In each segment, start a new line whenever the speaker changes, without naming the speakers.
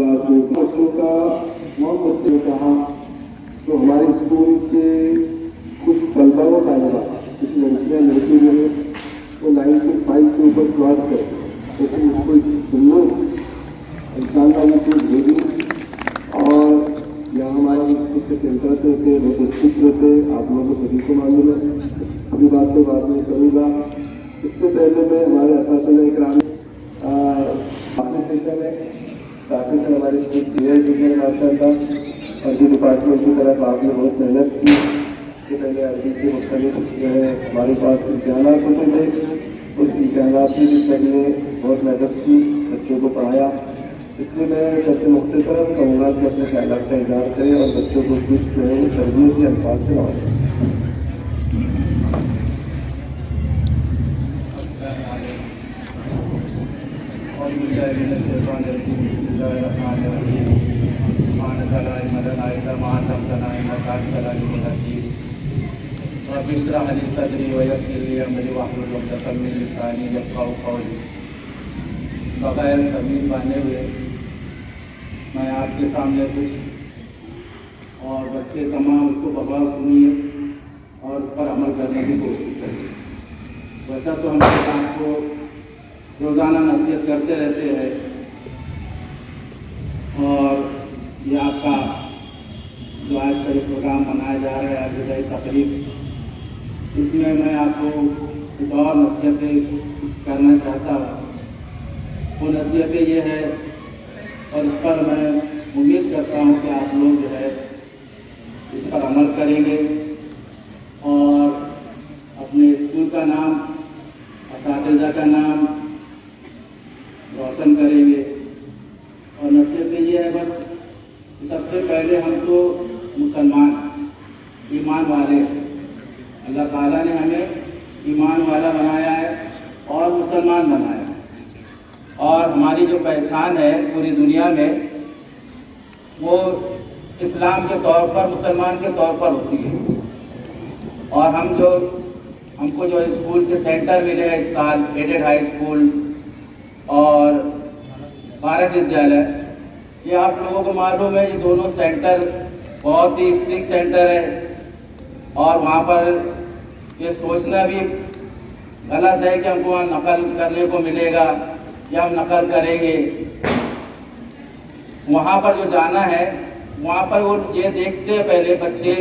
Class में बच्चों का 9 बच्चे कहा तो हमारे स्कूल के कुछ तलबा व तालिबा कुछ लड़कियाँ लड़के जो है वो 95 के ऊपर क्रॉस कर लेकिन उसको सुन लो इंशाअल्लाह वो कुछ भेजी और यहाँ हमारे कुछ सेंटर से थे वो डिस्ट्रिक्ट रहते आप लोगों को सभी को मालूम है। अभी बात तो बाद में करूँगा। इससे पहले मैं हमारे असातिज़ा इकराम अपने सेशन है काफ़ी से हमारे स्कूल क्लियर की है माशाअल्लाह और भी डिपार्टमेंट की तरफ आपने बहुत मेहनत की। इससे पहले अरबी के मुख्तलिफ जो है हमारे पास इम्तहानात होते थे उस इम्तहानात में भी सर ने बहुत मेहनत की बच्चों को पढ़ाया। इसलिए मैं सबसे मुख्तसर कहूँगा कि अपने ख्यालात का इज़हार करें और बच्चों को कुछ जो है तरबियत के अल्फाज से नवाजें।
रब्बि इश्रह ली सदरी व यस्सिर ली अमरी वहलुल उक़दतम मिन लिसानी यफ़क़हू क़ौली। बग़ैर तमीज़ बांधे हुए मैं आपके सामने कुछ और बच्चे तमाम उसको बगौर सुनिए और उस पर अमल करने की कोशिश करिए। वैसा तो हम आपको रोज़ाना नसीहत करते रहते हैं और ये आपका जो आज का जो प्रोग्राम मनाया जा रहा है आज तकरीब इसमें मैं आपको कुछ और नसीहतें करना चाहता हूँ। वो नसीहतें ये है और इस पर मैं उम्मीद करता हूँ कि आप लोग जो है इस पर अमल करेंगे और अपने स्कूल का नाम असातिज़ा का नाम रोशन करेंगे। और नसीहतें ये है बस सबसे पहले हम तो मुसलमान ईमान वाले अल्लाह ताला ने हमें ईमान वाला बनाया है और मुसलमान बनाया है और हमारी जो पहचान है पूरी दुनिया में वो इस्लाम के तौर पर मुसलमान के तौर पर होती है। और हमको जो स्कूल के सेंटर मिले हैं इस साल एडेड हाई स्कूल और भारत विद्यालय, ये आप लोगों को मालूम है ये दोनों सेंटर बहुत ही स्ट्रिक्ट सेंटर है और वहाँ पर ये सोचना भी गलत है कि हमको वहाँ नकल करने को मिलेगा या हम नकल करेंगे। वहाँ पर जो जाना है वहाँ पर वो ये देखते हैं पहले बच्चे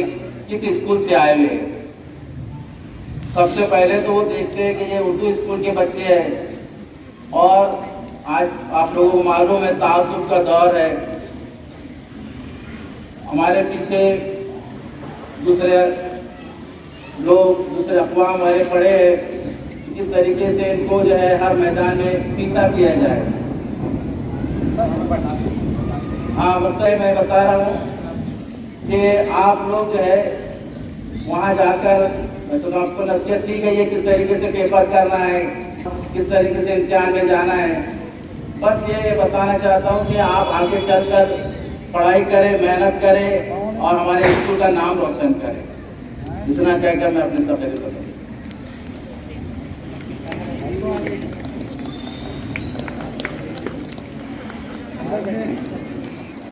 किस स्कूल से आए हुए हैं। सबसे पहले तो वो देखते हैं कि ये उर्दू स्कूल के बच्चे हैं और आज आप लोगों को मालूम है तासुब का दौर है। हमारे पीछे दूसरे लोग दूसरे अक़वाम वाले पड़े हैं किस तरीके से इनको जो है हर मैदान में पीछा किया जाए। हाँ मतलब मैं बता रहा हूँ कि आप लोग जो है वहाँ जाकर वैसे तो आपको नसीहत की गई है किस तरीके से पेपर करना है किस तरीके से इम्तिहान में जाना है। बस ये बताना चाहता हूँ कि आप आगे चलकर पढ़ाई करें मेहनत करें और हमारे स्कूल का नाम रोशन करें। इतना कहकर मैं अपनी तकरीर करूँगा।